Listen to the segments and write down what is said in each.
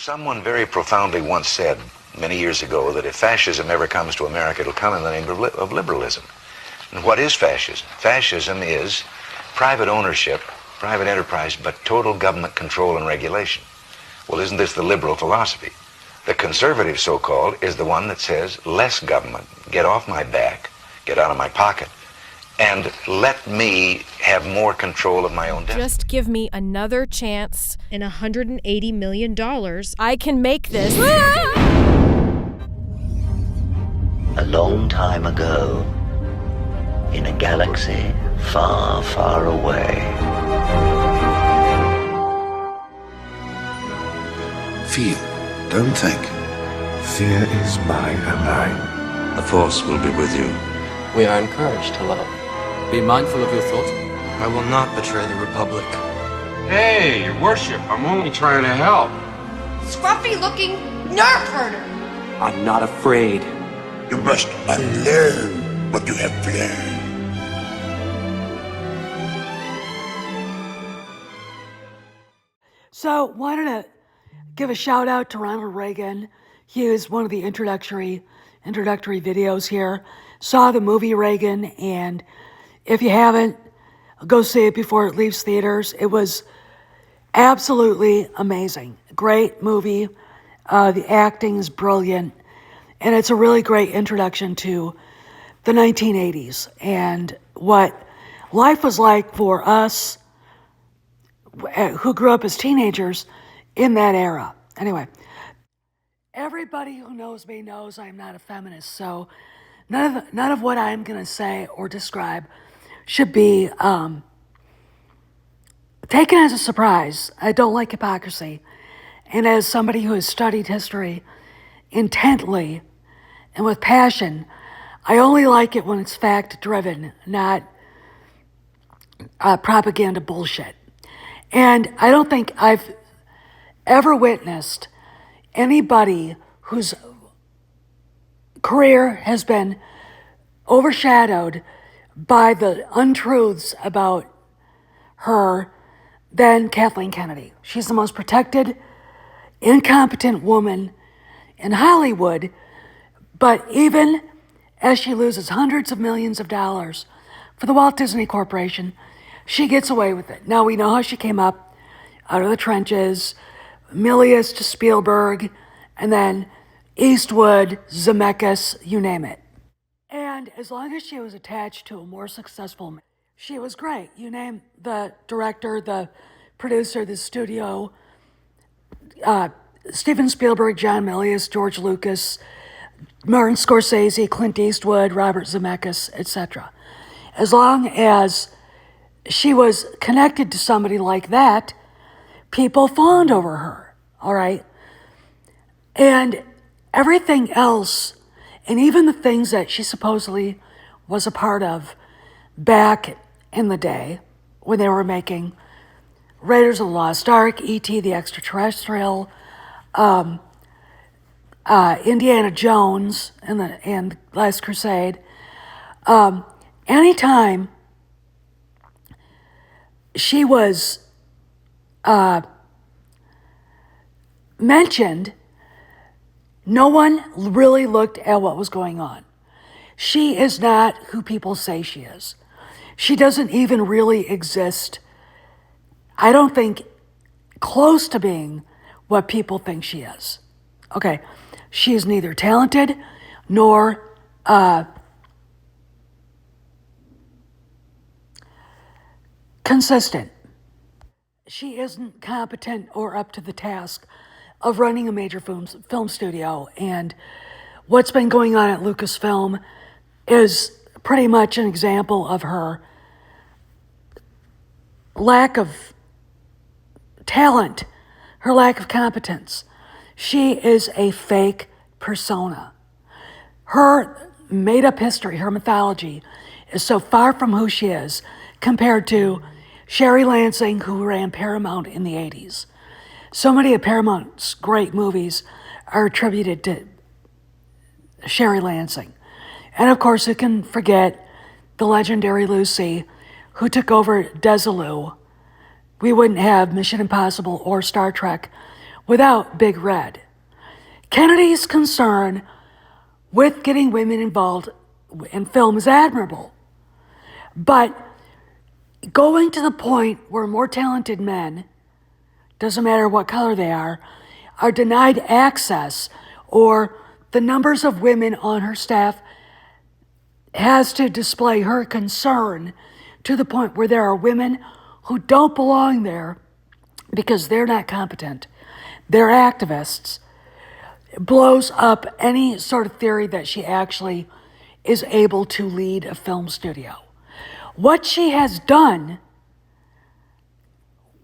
Someone very profoundly once said many years ago that if fascism ever comes to America, it'll come in the name of liberalism. And what is fascism? Fascism is private ownership, private enterprise, but total government control and regulation. Well, isn't this the liberal philosophy? The conservative, so-called, is the one that says less government, get off my back, get out of my pocket, and let me have more control of my own destiny. Just give me another chance. And $180 million. I can make this. A long time ago, in a galaxy far, far away. Feel, don't think. Fear is my ally. The Force will be with you. We are encouraged to love. Be mindful of your thoughts. I will not betray the Republic. Hey, your worship, I'm only trying to help. Scruffy-looking nerf herder. I'm not afraid. You must unlearn what you have learned. So, wanted to give a shout out to Ronald Reagan. He was one of the introductory videos here. Saw the movie Reagan, and if you haven't, go see it before it leaves theaters. It was absolutely amazing. Great movie. The acting is brilliant. And it's a really great introduction to the 1980s and what life was like for us who grew up as teenagers in that era. Anyway, everybody who knows me knows I'm not a feminist, so none of what I'm going to say or describe should be taken as a surprise. I don't like hypocrisy. And as somebody who has studied history intently and with passion, I only like it when it's fact-driven, not propaganda bullshit. And I don't think I've ever witnessed anybody whose career has been overshadowed by the untruths about her than Kathleen Kennedy. She's the most protected, incompetent woman in Hollywood, but even as she loses hundreds of millions of dollars for the Walt Disney Corporation, she gets away with it. Now, we know how she came up out of the trenches, Milius to Spielberg, and then Eastwood, Zemeckis, you name it. And as long as she was attached to a more successful, she was great. You name the director, the producer, the studio, Steven Spielberg, John Milius, George Lucas, Martin Scorsese, Clint Eastwood, Robert Zemeckis, etc. As long as she was connected to somebody like that, people fawned over her, all right? And everything else, and even the things that she supposedly was a part of back in the day when they were making Raiders of the Lost Ark, E.T. the Extraterrestrial, Indiana Jones and the Last Crusade. Anytime she was mentioned, no one really looked at what was going on. She is not who people say she is. She doesn't even really exist, I don't think, close to being what people think she is. Okay, she is neither talented nor consistent. She isn't competent or up to the task of running a major film studio, and what's been going on at Lucasfilm is pretty much an example of her lack of talent, her lack of competence. She is a fake persona. Her made-up history, her mythology, is so far from who she is compared to Sherry Lansing, who ran Paramount in the 80s. So many of Paramount's great movies are attributed to Sherry Lansing. And of course, who can forget the legendary Lucy, who took over Desilu. We wouldn't have Mission Impossible or Star Trek without Big Red. Kennedy's concern with getting women involved in film is admirable, but going to the point where more talented men, doesn't matter what color they are denied access, or the numbers of women on her staff has to display her concern to the point where there are women who don't belong there because they're not competent, they're activists, blows up any sort of theory that she actually is able to lead a film studio. What she has done,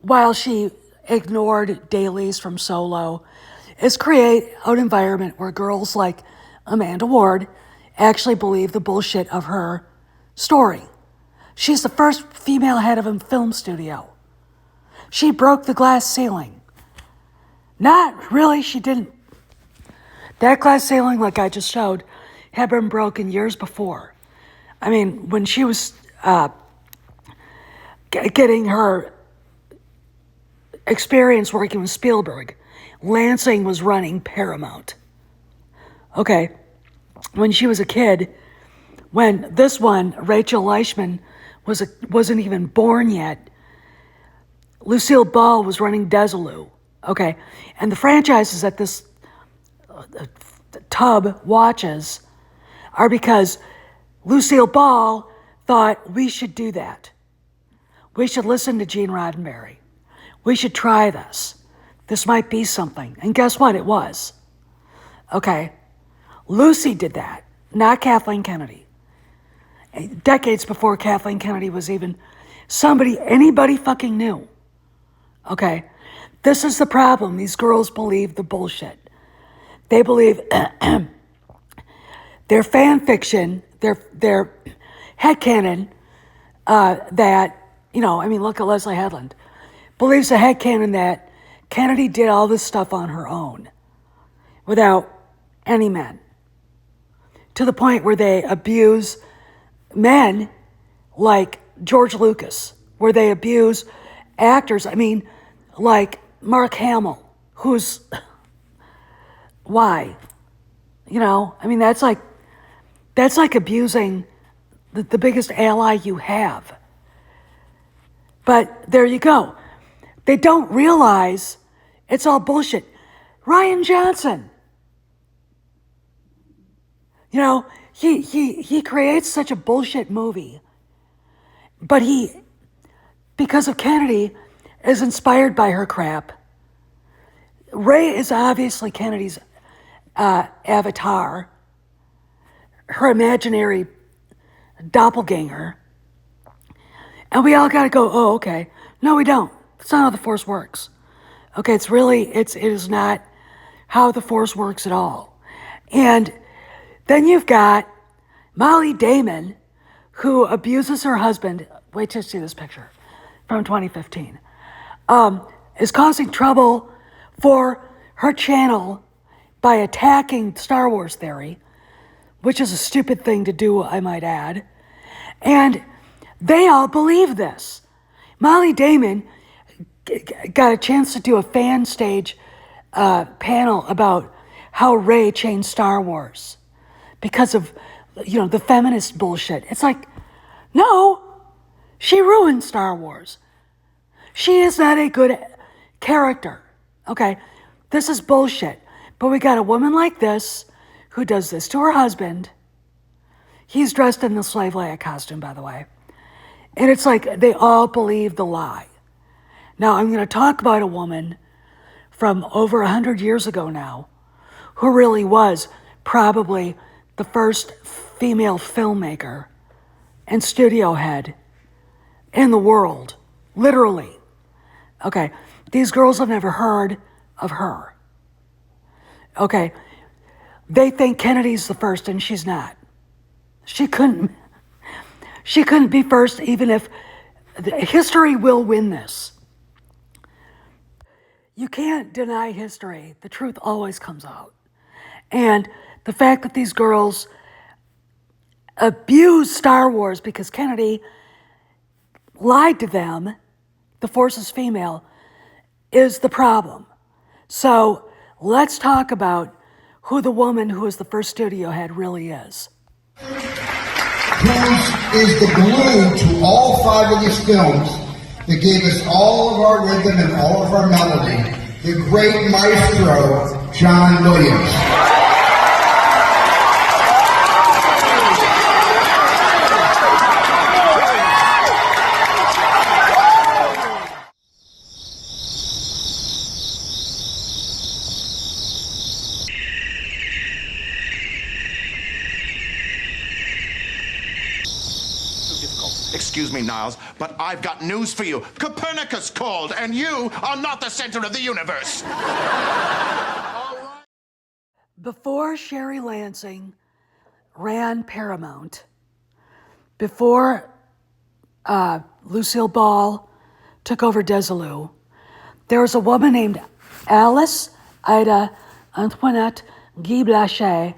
while she ignored dailies from Solo, is create an environment where girls like Amanda Ward actually believe the bullshit of her story. She's the first female head of a film studio. She broke the glass ceiling. Not really, she didn't. That glass ceiling, like I just showed, had been broken years before. I mean, when she was getting her experience working with Spielberg, Lansing was running Paramount. Okay, when she was a kid, when this one, Rachel Leishman, wasn't even born yet, Lucille Ball was running Desilu. Okay, and the franchises that this tub watches are because Lucille Ball thought we should do that. We should listen to Gene Roddenberry. We should try this. This might be something. And guess what? It was. Okay. Lucy did that, not Kathleen Kennedy. Decades before Kathleen Kennedy was even anybody fucking knew. Okay. This is the problem. These girls believe the bullshit. They believe their fan fiction, their headcanon, that, look at Leslie Headland, believes the headcanon that Kennedy did all this stuff on her own without any men, to the point where they abuse men like George Lucas, where they abuse actors, like Mark Hamill, who's, why? That's like abusing the biggest ally you have. But there you go. They don't realize it's all bullshit. Rian Johnson, he creates such a bullshit movie, but he, because of Kennedy, is inspired by her crap. Ray is obviously Kennedy's avatar, her imaginary doppelganger, and we all gotta go, oh, okay. No, we don't. That's not how the Force works. Okay, it is not how the Force works at all. And then you've got Molly Damon, who abuses her husband. Wait till you see this picture from 2015. Is causing trouble for her channel by attacking Star Wars theory, which is a stupid thing to do, I might add. And they all believe this. Molly Damon got a chance to do a fan stage panel about how Rey changed Star Wars because of, the feminist bullshit. It's like, no, she ruined Star Wars. She is not a good character. Okay, this is bullshit. But we got a woman like this who does this to her husband. He's dressed in the Slave Leia costume, by the way. And it's like they all believe the lie. Now, I'm going to talk about a woman from over 100 years ago now who really was probably the first female filmmaker and studio head in the world. Literally. Okay, these girls have never heard of her. Okay, they think Kennedy's the first and she's not. She couldn't be first, even if history will win this. You can't deny history. The truth always comes out. And the fact that these girls abuse Star Wars because Kennedy lied to them, the Force is female, is the problem. So let's talk about who the woman who was the first studio head really is. Whose is the glue to all 5 of these films that gave us all of our rhythm and all of our melody, the great maestro, John Williams. Excuse me, Niles, but I've got news for you. Copernicus called, and you are not the center of the universe. Before Sherry Lansing ran Paramount, before Lucille Ball took over Desilu, there was a woman named Alice Ida Antoinette Guy Blanchet,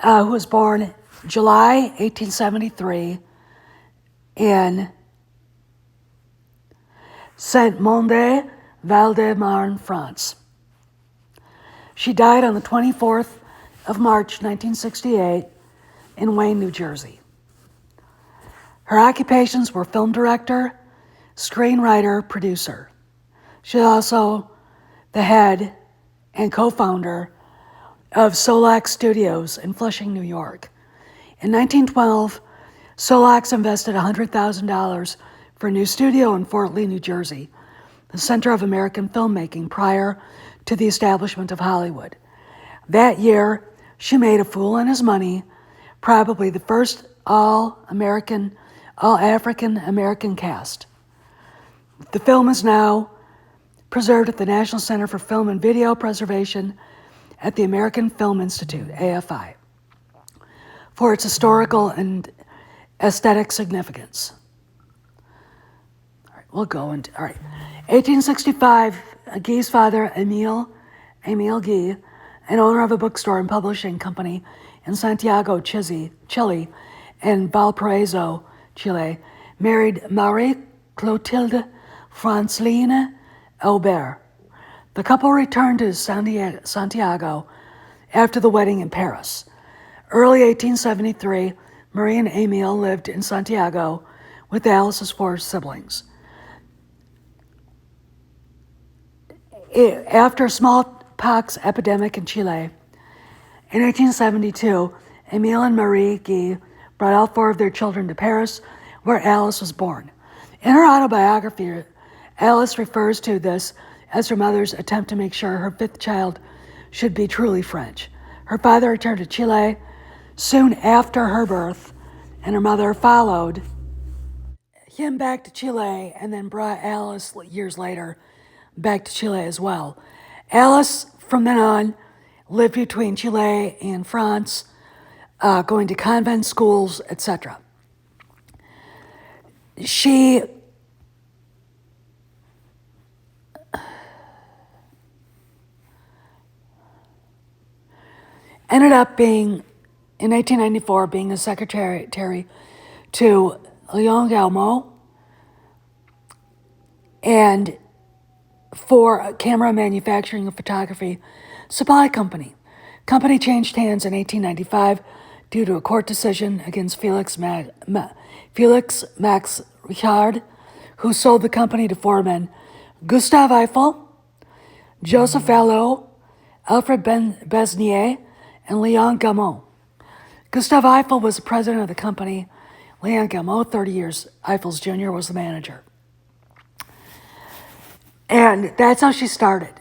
who was born July 1873 in Saint-Mandé, Val-de-Marne, France. She died on the 24th of March, 1968 in Wayne, New Jersey. Her occupations were film director, screenwriter, producer. She's also the head and co-founder of Solax Studios in Flushing, New York. In 1912, Solax invested $100,000 for a new studio in Fort Lee, New Jersey, the center of American filmmaking prior to the establishment of Hollywood. That year, she made A Fool and His Money, probably the first all-African-American cast. The film is now preserved at the National Center for Film and Video Preservation at the American Film Institute, AFI, for its historical and aesthetic significance. All right, we'll go into, all right. 1865, Guy's father, Emile Guy, an owner of a bookstore and publishing company in Santiago, Chile, and Valparaiso, Chile, married Marie Clotilde Franceline Aubert. The couple returned to Santiago after the wedding in Paris. Early 1873, Marie and Emile lived in Santiago with Alice's 4 siblings. After a smallpox epidemic in Chile, in 1872, Emile and Marie Guy brought all 4 of their children to Paris, where Alice was born. In her autobiography, Alice refers to this as her mother's attempt to make sure her 5th child should be truly French. Her father returned to Chile soon after her birth, and her mother followed him back to Chile and then brought Alice years later back to Chile as well. Alice, from then on, lived between Chile and France, going to convent schools, etc. She ended up being, in 1894, being a secretary to Léon Gaumont and for a camera manufacturing and photography supply company. Company changed hands in 1895 due to a court decision against Felix Max Richard, who sold the company to 4 men: Gustave Eiffel, Joseph Vallot, Alfred Besnier, and Léon Gaumont. Gustave Eiffel was the president of the company. Léon Gaumont, 30 years Eiffel's junior, was the manager. And that's how she started.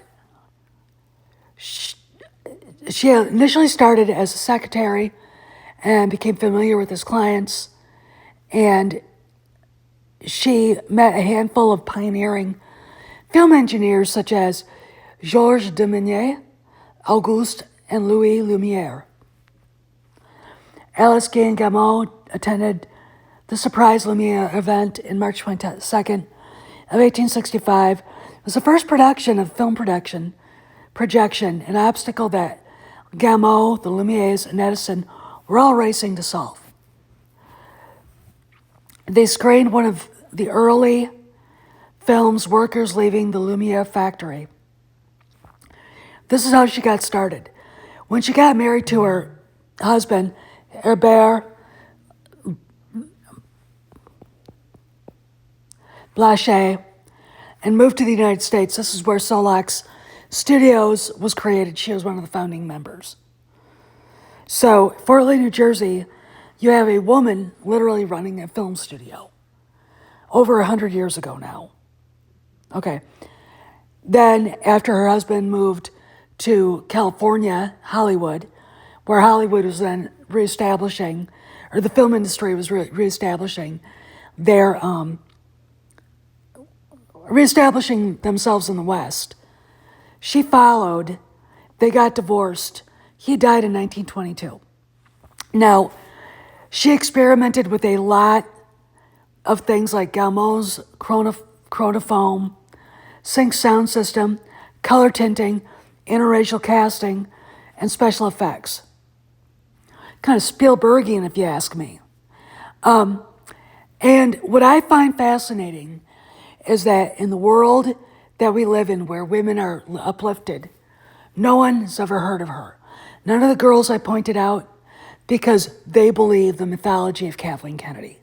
She initially started as a secretary and became familiar with his clients, and she met a handful of pioneering film engineers such as Georges Duminier, Auguste, and Louis Lumière. Alice Guy and Gaumont attended the surprise Lumière event in March 22nd of 1865. It was the first production of film projection, an obstacle that Gaumont, the Lumières, and Edison were all racing to solve. They screened one of the early films workers leaving the Lumiere factory. This is how she got started. When she got married to her husband, Herbert Blanchet, and moved to the United States, this is where Solax Studios was created. She was one of the founding members. So, Fort Lee, New Jersey, you have a woman literally running a film studio. Over 100 years ago now. Okay. Then, after her husband moved to California, Hollywood, where Hollywood was then reestablishing, or the film industry was reestablishing their, reestablishing themselves in the West. She followed, they got divorced. He died in 1922. Now, she experimented with a lot of things like Gaumond's chronophone, sync sound system, color tinting, interracial casting, and special effects. Kind of Spielbergian, if you ask me. And what I find fascinating is that in the world that we live in, where women are uplifted, no one has ever heard of her. None of the girls I pointed out, because they believe the mythology of Kathleen Kennedy,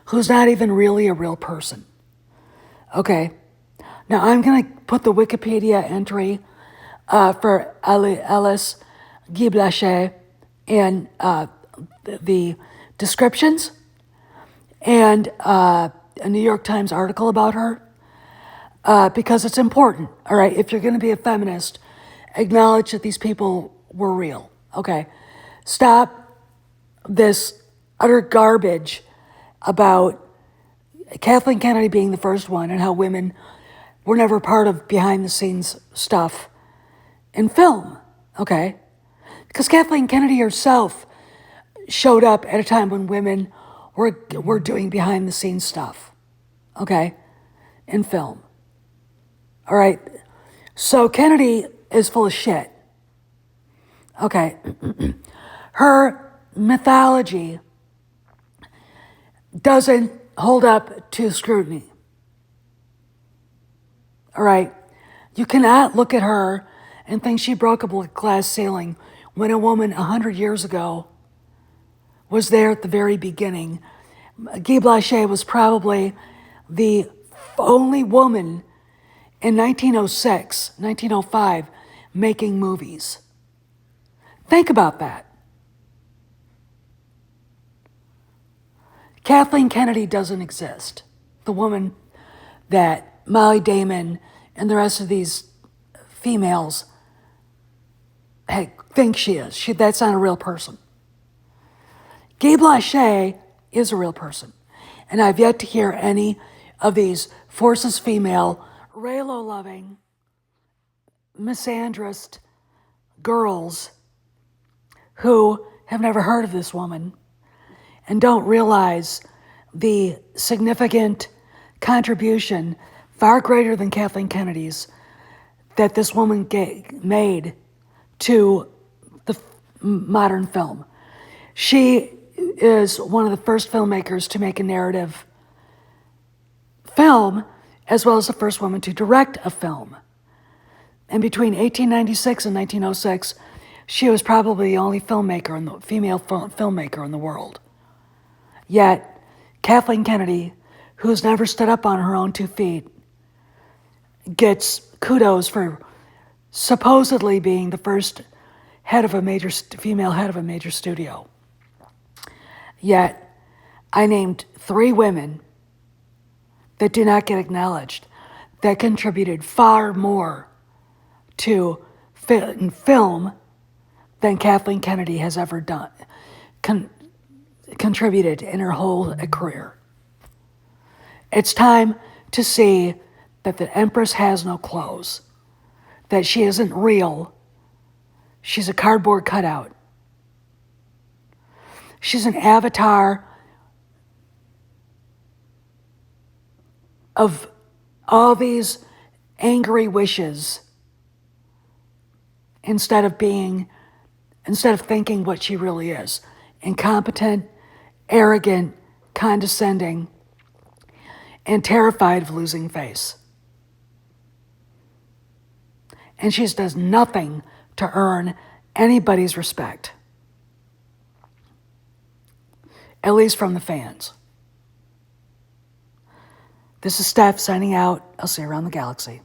who's not even really a real person. Okay, now I'm going to put the Wikipedia entry for Alice Guy Blanchet in the descriptions, and a New York Times article about her, because it's important. All right, if you're going to be a feminist, acknowledge that these people were real. Okay, stop this utter garbage about Kathleen Kennedy being the first one and how women were never part of behind-the-scenes stuff in film. Okay, because Kathleen Kennedy herself showed up at a time when women were doing behind-the-scenes stuff. Okay, in film. All right, so Kennedy is full of shit. Okay, her mythology doesn't hold up to scrutiny. All right, you cannot look at her and think she broke a glass ceiling when a woman 100 years ago was there at the very beginning. Guy Blanchet was probably the only woman in 1906, 1905, making movies. Think about that. Kathleen Kennedy doesn't exist. The woman that Molly Damon and the rest of these females think she is. That's not a real person. Guy Blanchet is a real person. And I've yet to hear any of these forces female, Raylo-loving, misandrist girls who have never heard of this woman and don't realize the significant contribution, far greater than Kathleen Kennedy's, that this woman made to the modern film. She is one of the first filmmakers to make a narrative film, as well as the first woman to direct a film. And between 1896 and 1906, she was probably the only female filmmaker in the world. Yet, Kathleen Kennedy, who's never stood up on her own 2 feet, gets kudos for supposedly being the first female head of a major studio. Yet, I named 3 women that do not get acknowledged, that contributed far more to film than Kathleen Kennedy has ever done, contributed in her whole career. It's time to see that the Empress has no clothes, that she isn't real. She's a cardboard cutout. She's an avatar of all these angry wishes instead of thinking what she really is. Incompetent, arrogant, condescending, and terrified of losing face. And she does nothing to earn anybody's respect, at least from the fans. This is Steph signing out. I'll see you around the galaxy.